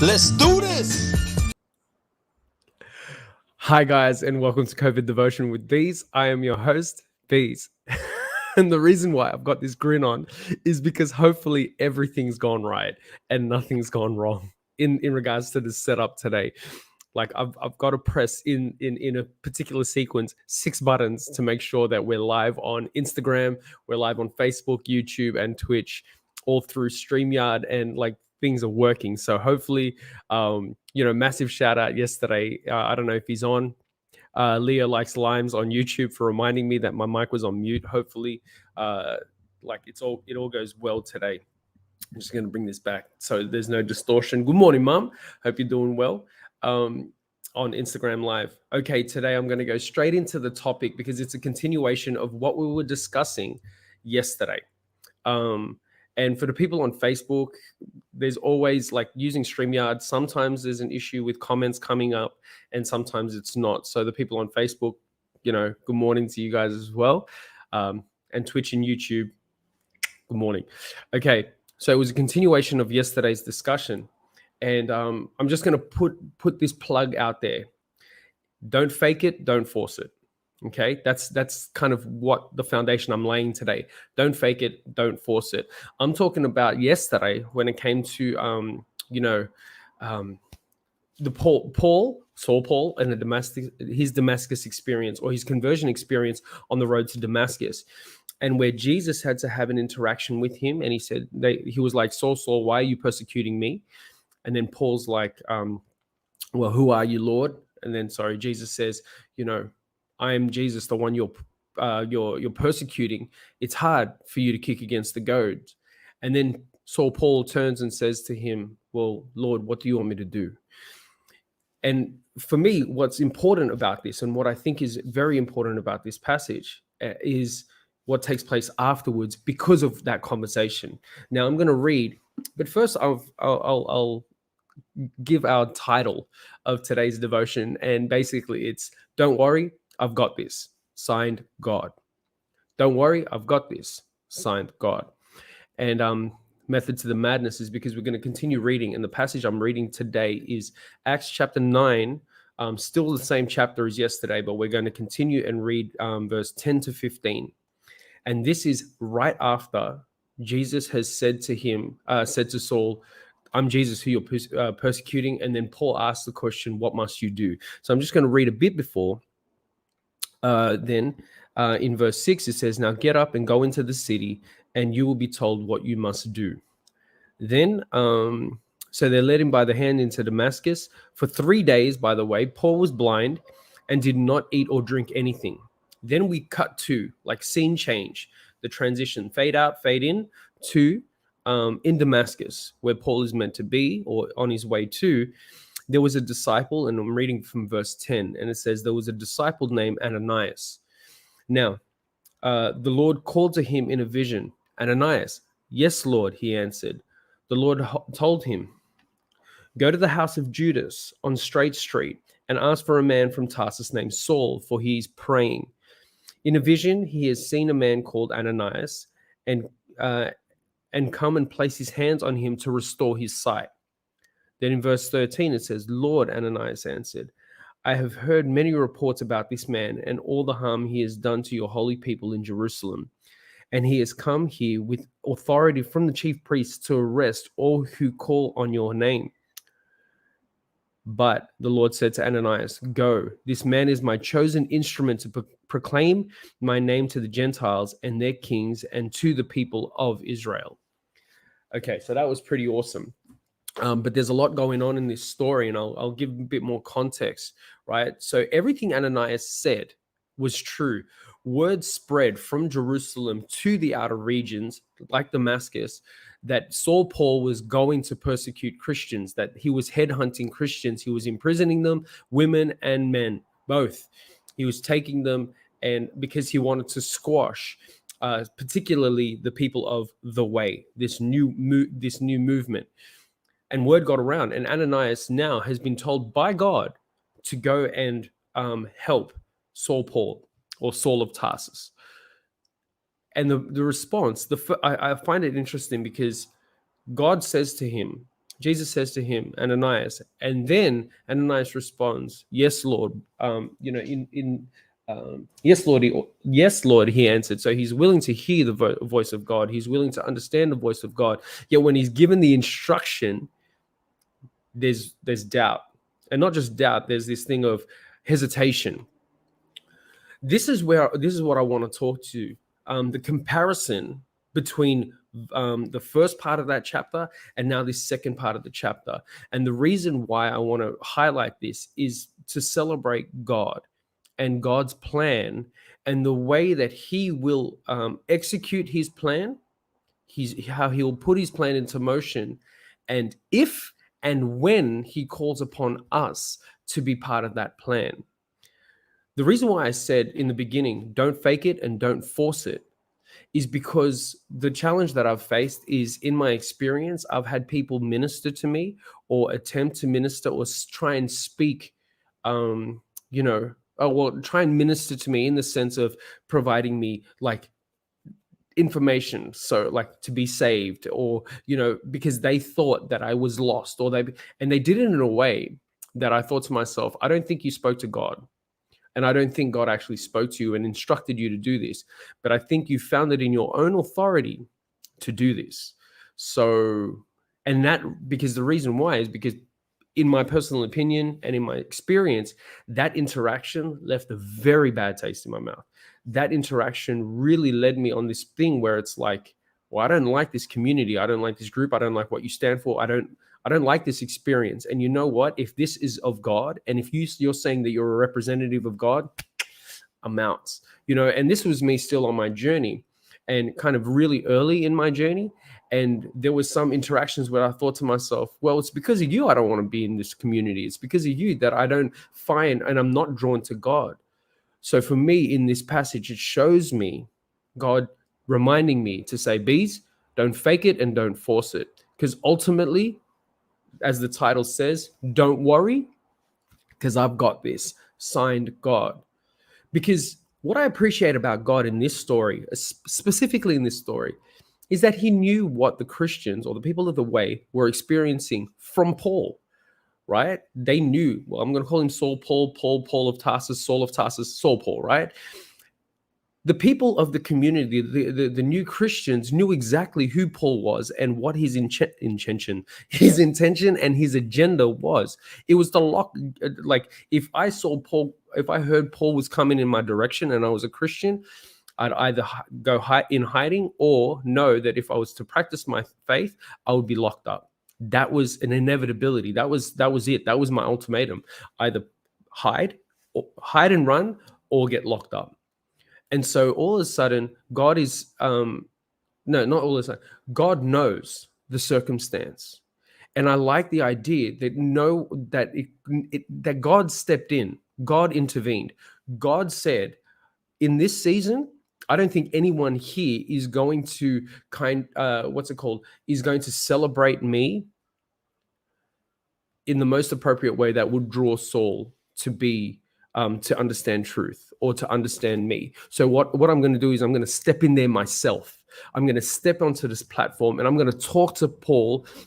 Let's do this. Hi, guys, and welcome to COVID Devotion with Beez. I am your host, Beez. And the reason why I've got this grin on is because hopefully everything's gone right and nothing's gone wrong in regards to the setup today. Like I've got to press in a particular sequence 6 buttons to make sure that we're live on Instagram, we're live on Facebook, YouTube, and Twitch, all through StreamYard, and like things are working. So hopefully, massive shout out yesterday. I don't know if he's on. Leah Likes Limes on YouTube for reminding me that my mic was on mute. Hopefully, it all goes well today. I'm just going to bring this back so there's no distortion. Good morning, Mum. Hope you're doing well. On Instagram Live. Okay, today I'm going to go straight into the topic because it's a continuation of what we were discussing yesterday. And for the people on Facebook, there's always like using StreamYard. Sometimes there's an issue with comments coming up and sometimes it's not. So the people on Facebook, good morning to you guys as well. And Twitch and YouTube, good morning. Okay, so it was a continuation of yesterday's discussion. And I'm just going to put this plug out there. Don't fake it, don't force it. Okay, that's kind of what the foundation I'm laying today. Don't fake it, don't force it. I'm talking about yesterday when it came to Saul Paul, and his Damascus experience, or his conversion experience on the road to Damascus, and where Jesus had to have an interaction with him, and he was like, Saul, Saul, why are you persecuting me? And then Paul's like, well, who are you, Lord? And then, Jesus says, I am Jesus, the one you're persecuting. It's hard for you to kick against the goads. And then Saul Paul turns and says to him, well, Lord, what do you want me to do? And for me, what's important about this, and what I think is very important about this passage, is what takes place afterwards because of that conversation. Now I'm going to read, but first I'll give our title of today's devotion, and basically it's "Don't worry, I've got this." Signed, God. Don't worry, I've got this. Signed, God. And method to the madness is because we're going to continue reading, and the passage I'm reading today is Acts chapter 9. Still the same chapter as yesterday, but we're going to continue and read verse 10 to 15. And this is right after Jesus has said to Saul, I'm Jesus who you're persecuting. And then Paul asks the question, what must you do? So I'm just going to read a bit before. Then in verse 6, it says, now get up and go into the city, and you will be told what you must do. Then, so they led him by the hand into Damascus. For 3 days, by the way, Paul was blind and did not eat or drink anything. Then we cut to, like, scene change, the transition, fade out, fade in, to in Damascus, where Paul is meant to be, or on his way to. There was a disciple, and I'm reading from verse 10, and it says, there was a disciple named Ananias. Now, the Lord called to him in a vision, Ananias. Yes, Lord, he answered. The Lord told him, go to the house of Judas on Straight Street and ask for a man from Tarsus named Saul, for he is praying. In a vision, he has seen a man called Ananias, and come and place his hands on him to restore his sight. Then in verse 13, it says, Lord, Ananias answered, I have heard many reports about this man and all the harm he has done to your holy people in Jerusalem. And he has come here with authority from the chief priests to arrest all who call on your name. But the Lord said to Ananias, go, this man is my chosen instrument to proclaim my name to the Gentiles and their kings and to the people of Israel. Okay, so that was pretty awesome. But there's a lot going on in this story, and I'll give a bit more context, right? So everything Ananias said was true. Word spread from Jerusalem to the outer regions, like Damascus, that Saul Paul was going to persecute Christians, that he was headhunting Christians. He was imprisoning them, women and men, both. He was taking them, and because he wanted to squash particularly the people of the way, this new movement. And word got around, and Ananias now has been told by God to go and help Saul Paul, or Saul of Tarsus. And the response, I find it interesting because God says to him, Jesus says to him, Ananias, and then Ananias responds, "Yes, Lord." Yes, Lord. Yes, Lord. He answered. So he's willing to hear the voice of God. He's willing to understand the voice of God. Yet when he's given the instruction, there's doubt, and not just doubt. There's this thing of hesitation. This is what I want to talk to. The comparison between the first part of that chapter and now this second part of the chapter. And the reason why I want to highlight this is to celebrate God and God's plan and the way that He will execute His plan. How He will put His plan into motion, and if and when He calls upon us to be part of that plan. The reason why I said in the beginning, don't fake it and don't force it, is because the challenge that I've faced is, in my experience, I've had people minister to me or attempt to minister or try and speak, try and minister to me in the sense of providing me like information, so like to be saved, or because they thought that I was lost, or they did it in a way that I thought to myself, I don't think you spoke to God. And I don't think God actually spoke to you and instructed you to do this, but I think you found it in your own authority to do this. So, and that, because the reason why is because, in my personal opinion and in my experience, that interaction left a very bad taste in my mouth. That interaction really led me on this thing where it's like, well, I don't like this community. I don't like this group. I don't like what you stand for. I don't like this experience. And you know what? If this is of God, and if you're saying that you're a representative of God, I'm out. And this was me still on my journey, and kind of really early in my journey. And there was some interactions where I thought to myself, well, it's because of you I don't want to be in this community. It's because of you that I don't find, and I'm not drawn to God. So for me, in this passage, it shows me God reminding me to say, Beez, don't fake it and don't force it. Because ultimately, as the title says, don't worry, because I've got this. Signed, God. Because what I appreciate about God in this story, specifically in this story, is that He knew what the Christians or the people of the way were experiencing from Paul, right? They knew, well, I'm going to call him Saul Paul, Paul of Tarsus, Saul of Tarsus, Saul Paul, right? The people of the community, the new Christians, knew exactly who Paul was and what his intention and his agenda was. It was to lock, like, if I heard Paul was coming in my direction and I was a Christian, I'd either go in hiding or know that if I was to practice my faith, I would be locked up. That was an inevitability. That was it. That was my ultimatum: either hide and run, or get locked up. And so all of a sudden, God is no, not all of a sudden. God knows the circumstance, and I like the idea that God stepped in, God intervened, God said, in this season, I don't think anyone here is going to is going to celebrate me in the most appropriate way that would draw Saul to be to understand truth or to understand me. So what I'm going to do is I'm going to step in there myself. I'm going to step onto this platform and I'm going to talk to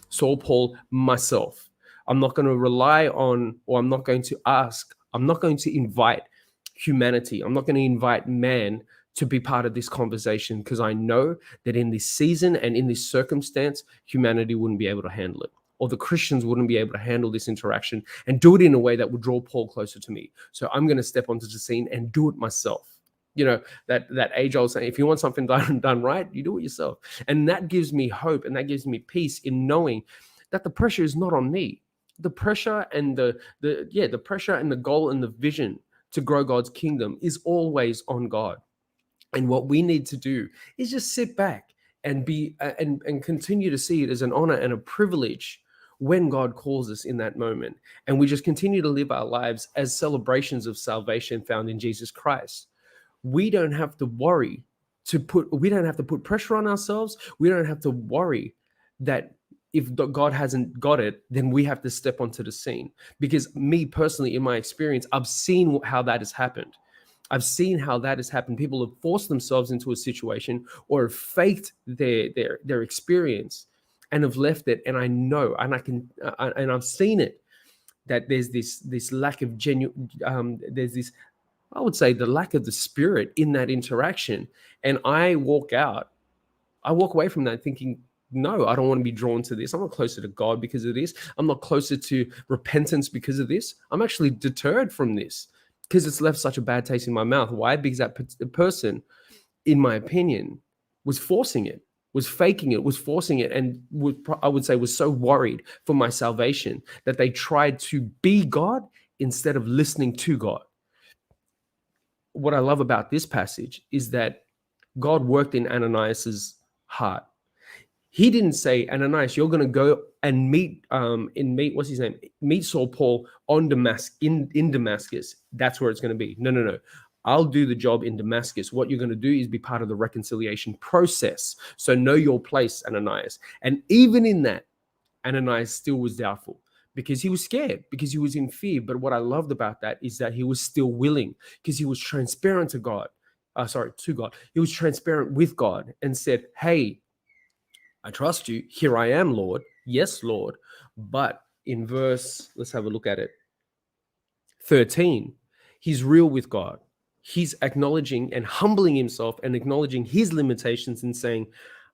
Saul Paul myself. I'm not going to rely on, or I'm not going to ask, I'm not going to invite humanity. I'm not going to invite man to be part of this conversation, because I know that in this season and in this circumstance, humanity wouldn't be able to handle it, or the Christians wouldn't be able to handle this interaction and do it in a way that would draw Paul closer to me. So I'm going to step onto the scene and do it myself. That age-old saying, if you want something done right, you do it yourself. And that gives me hope, and that gives me peace in knowing that the pressure is not on me. The pressure and the pressure and the goal and the vision to grow God's kingdom is always on God. And what we need to do is just sit back and be and continue to see it as an honor and a privilege when God calls us in that moment. And we just continue to live our lives as celebrations of salvation found in Jesus Christ. We don't have to worry we don't have to put pressure on ourselves. We don't have to worry that if God hasn't got it, then we have to step onto the scene. Because me personally, in my experience, I've seen how that has happened. I've seen how that has happened. People have forced themselves into a situation or have faked their experience and have left it. And I know, and and I've seen it, that there's this lack of genuine, there's this, I would say, the lack of the spirit in that interaction. And I walk away from that thinking, no, I don't want to be drawn to this. I'm not closer to God because of this. I'm not closer to repentance because of this. I'm actually deterred from this because it's left such a bad taste in my mouth. Why? Because that person, in my opinion, was forcing it, was faking it, was forcing it, and I would say was so worried for my salvation that they tried to be God instead of listening to God. What I love about this passage is that God worked in Ananias's heart. He didn't say, Ananias, you're going to go and meet what's his name? Meet Saul Paul in Damascus. That's where it's going to be. No. I'll do the job in Damascus. What you're going to do is be part of the reconciliation process. So know your place, Ananias. And even in that, Ananias still was doubtful because he was scared, because he was in fear. But what I loved about that is that he was still willing because he was transparent to God. To God. He was transparent with God and said, hey, I trust you. Here I am, Lord. Yes, Lord. But in verse, let's have a look at it. 13, he's real with God. He's acknowledging and humbling himself and acknowledging his limitations and saying,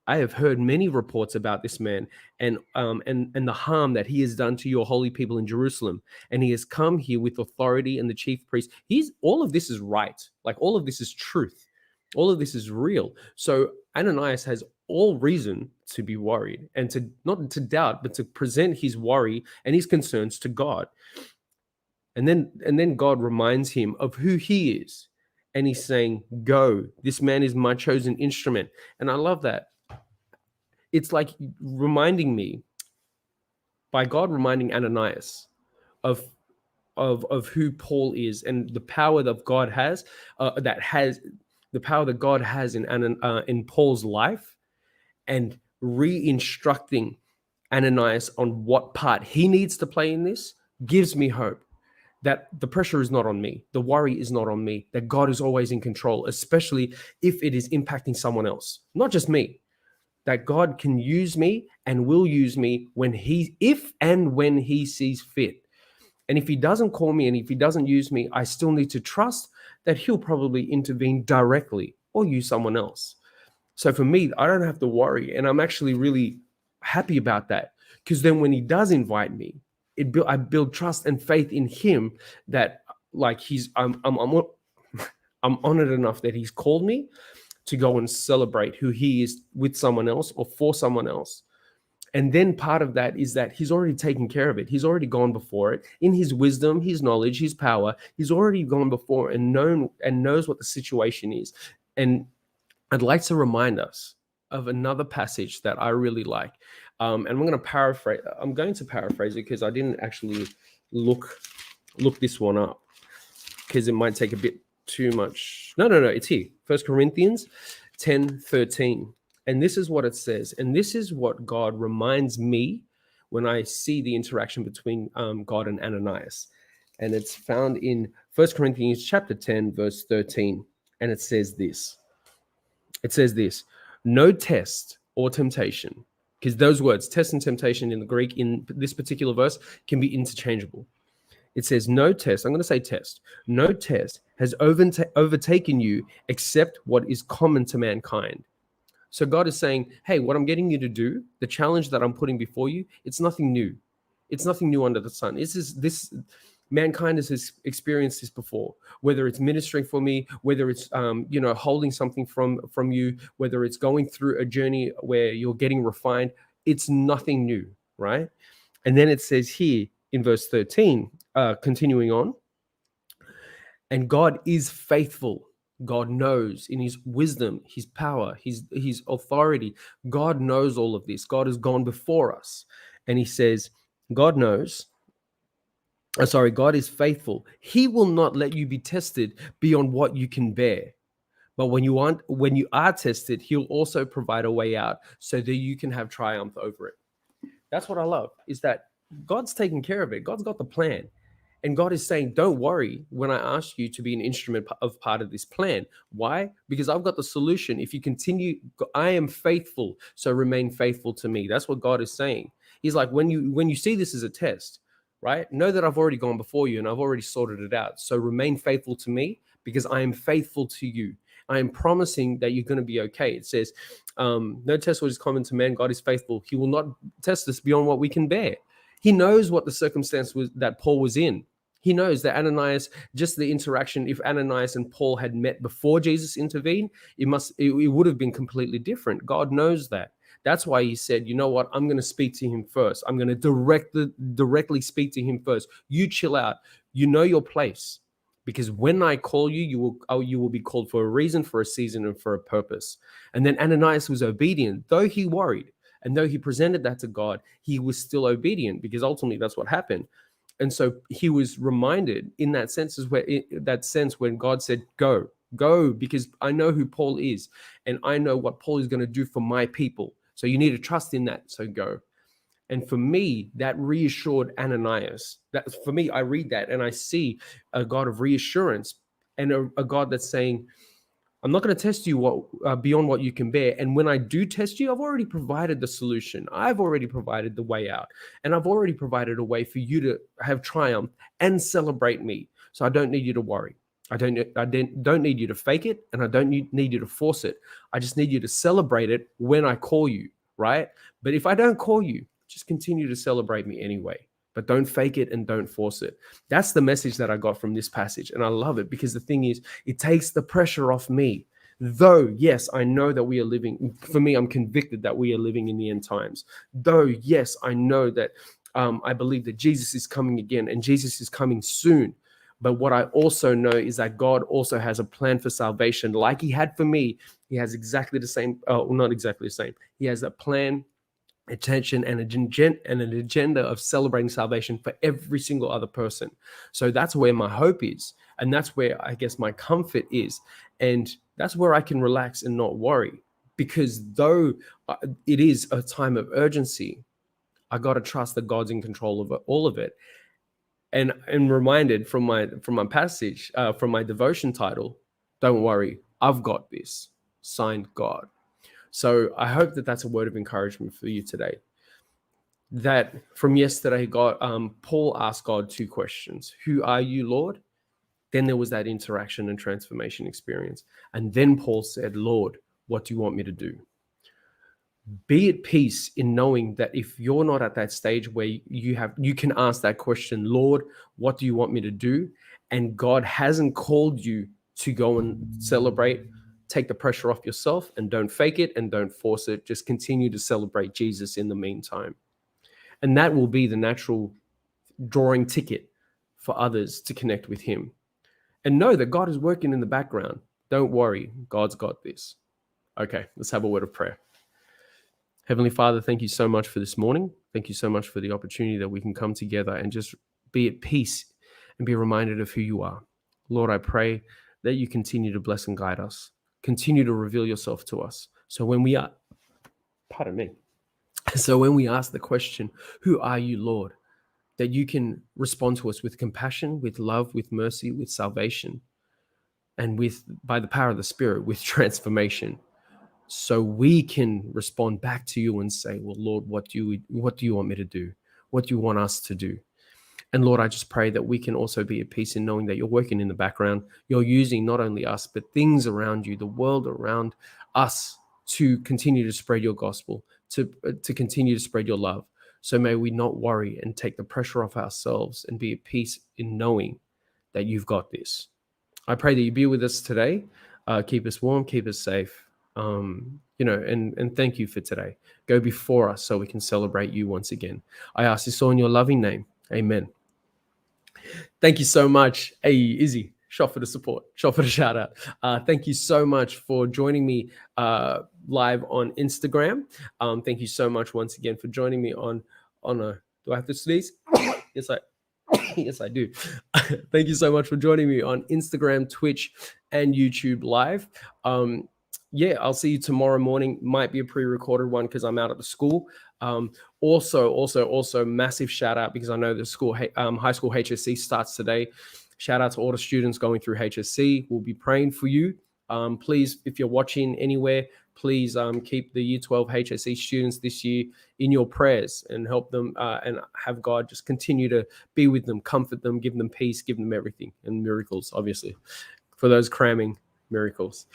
I have heard many reports about this man and the harm that he has done to your holy people in Jerusalem. And he has come here with authority and the chief priest. All of this is right. Like, all of this is truth. All of this is real. So Ananias has all reason to be worried and to not to doubt, but to present his worry and his concerns to God. And then God reminds him of who he is. And he's saying, go, this man is my chosen instrument. And I love that. It's like reminding me, by God reminding Ananias of who Paul is and the power that God has, the power that God has in Paul's life, and re-instructing Ananias on what part he needs to play in this, gives me hope that the pressure is not on me. The worry is not on me, that God is always in control, especially if it is impacting someone else, not just me. That God can use me and will use me if and when he sees fit. And if he doesn't call me and if he doesn't use me, I still need to trust that he'll probably intervene directly or use someone else. So for me, I don't have to worry. And I'm actually really happy about that, because then when he does invite me, I build trust and faith in him that, like, I'm honored enough that he's called me to go and celebrate who he is with someone else or for someone else. And then part of that is that he's already taken care of it. He's already gone before it in his wisdom, his knowledge, his power. He's already gone before and knows what the situation is. And I'd like to remind us of another passage that I really like. And I'm going to paraphrase it because I didn't actually look this one up, because it might take a bit too much. No, it's here. 1 Corinthians 10:13. And this is what it says. And this is what God reminds me when I see the interaction between God and Ananias. And it's found in 1 Corinthians chapter 10, verse 13. And it says this. No test or temptation, because those words, test and temptation in the Greek in this particular verse, can be interchangeable. It says, no test, I'm going to say test, no test has overtaken you except what is common to mankind. So God is saying, hey, what I'm getting you to do, the challenge that I'm putting before you, it's nothing new. It's nothing new under the sun. Mankind has experienced this before, whether it's ministering for me, whether it's holding something from you, whether it's going through a journey where you're getting refined. It's nothing new, right? And then it says here in verse 13, continuing on, and God is faithful. God knows in his wisdom, his power, his authority. God knows all of this. God has gone before us. And he says, God is faithful. He will not let you be tested beyond what you can bear. But when you are tested, he'll also provide a way out so that you can have triumph over it. That's what I love, is that God's taking care of it. God's got the plan. And God is saying, don't worry when I ask you to be an instrument of part of this plan. Why? Because I've got the solution. If you continue, I am faithful, so remain faithful to me. That's what God is saying. He's like, when you see this as a test, right? Know that I've already gone before you and I've already sorted it out. So remain faithful to me because I am faithful to you. I am promising that you're going to be okay. It says, no test which is common to man. God is faithful. He will not test us beyond what we can bear. He knows what the circumstance was that Paul was in. He knows that Ananias, just the interaction, if Ananias and Paul had met before Jesus intervened, it would have been completely different. God knows that. That's why he said, you know what? I'm going to speak to him first. I'm going to directly speak to him first. You chill out. You know your place. Because when I call you, you will be called for a reason, for a season, and for a purpose. And then Ananias was obedient, though he worried. And though he presented that to God, he was still obedient because ultimately that's what happened. And so he was reminded in that sense when God said, go, because I know who Paul is and I know what Paul is going to do for my people. So you need to trust in that. So go. And for me, that reassured Ananias. That for me, I read that and I see a God of reassurance and a God that's saying, I'm not going to test you beyond what you can bear. And when I do test you, I've already provided the solution. I've already provided the way out. And I've already provided a way for you to have triumph and celebrate me. So I don't need you to worry. I don't need you to fake it. And I don't need you to force it. I just need you to celebrate it when I call you, right? But if I don't call you, just continue to celebrate me anyway. But don't fake it and don't force it. That's the message that I got from this passage. And I love it because the thing is, it takes the pressure off me. Though, yes, I know that we are living, for me, I'm convicted that we are living in the end times. Though, yes, I know that I believe that Jesus is coming again and Jesus is coming soon. But what I also know is that God also has a plan for salvation. Like he had for me, he has exactly the same, not exactly the same. He has a plan, attention and an agenda of celebrating salvation for every single other person. So that's where my hope is. And that's where I guess my comfort is. And that's where I can relax and not worry. Because though it is a time of urgency, I got to trust that God's in control of all of it. And reminded from my passage, from my devotion title, don't worry, I've got this. Signed, God. So I hope that that's a word of encouragement for you today. That from yesterday, Paul asked God two questions. Who are you, Lord? Then there was that interaction and transformation experience. And then Paul said, Lord, what do you want me to do? Be at peace in knowing that if you're not at that stage where you can ask that question, Lord, what do you want me to do? And God hasn't called you to go and celebrate. Take the pressure off yourself and don't fake it and don't force it. Just continue to celebrate Jesus in the meantime. And that will be the natural drawing ticket for others to connect with him. And know that God is working in the background. Don't worry, God's got this. Okay, let's have a word of prayer. Heavenly Father, thank you so much for this morning. Thank you so much for the opportunity that we can come together and just be at peace and be reminded of who you are. Lord, I pray that you continue to bless and guide us. Continue to reveal yourself to us. So when we ask the question, who are you, Lord? That you can respond to us with compassion, with love, with mercy, with salvation, and by the power of the Spirit, with transformation. So we can respond back to you and say, well, Lord, what do you want me to do? What do you want us to do? And Lord, I just pray that we can also be at peace in knowing that you're working in the background. You're using not only us, but things around you, the world around us, to continue to spread your gospel, to continue to spread your love. So may we not worry and take the pressure off ourselves and be at peace in knowing that you've got this. I pray that you be with us today. Keep us warm, keep us safe. And thank you for today. Go before us so we can celebrate you once again. I ask this all in your loving name. Amen. Thank you so much. Hey, Izzy, shot for the support, shot for the shout out. Thank you so much for joining me live on Instagram. Thank you so much once again for joining me on do I have to sneeze? Yes, yes, I do. Thank you so much for joining me on Instagram, Twitch, and YouTube live. I'll see you tomorrow morning. Might be a pre-recorded one because I'm out at the school. Also, massive shout out, because I know the high school HSC starts today. Shout out to all the students going through HSC. We'll be praying for you. Please, if you're watching anywhere, please keep the Year 12 HSC students this year in your prayers, and help them and have God just continue to be with them, comfort them, give them peace, give them everything, and miracles, obviously, for those cramming miracles.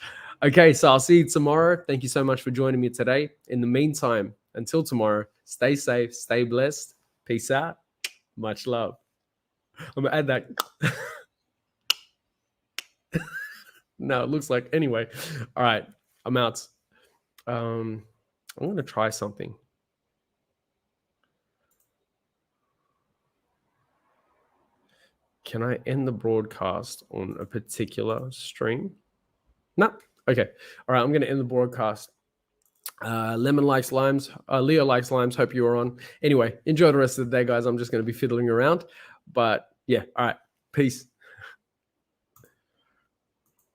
Okay, so I'll see you tomorrow. Thank you so much for joining me today. In the meantime, until tomorrow, stay safe, stay blessed. Peace out. Much love. I'm going to add that. No, it looks like. Anyway. All right. I'm out. I'm going to try something. Can I end the broadcast on a particular stream? No. Okay. All right. I'm going to end the broadcast. Lemon likes limes. Leo likes limes. Hope you were on. Anyway, enjoy the rest of the day, guys. I'm just going to be fiddling around. But yeah. All right. Peace.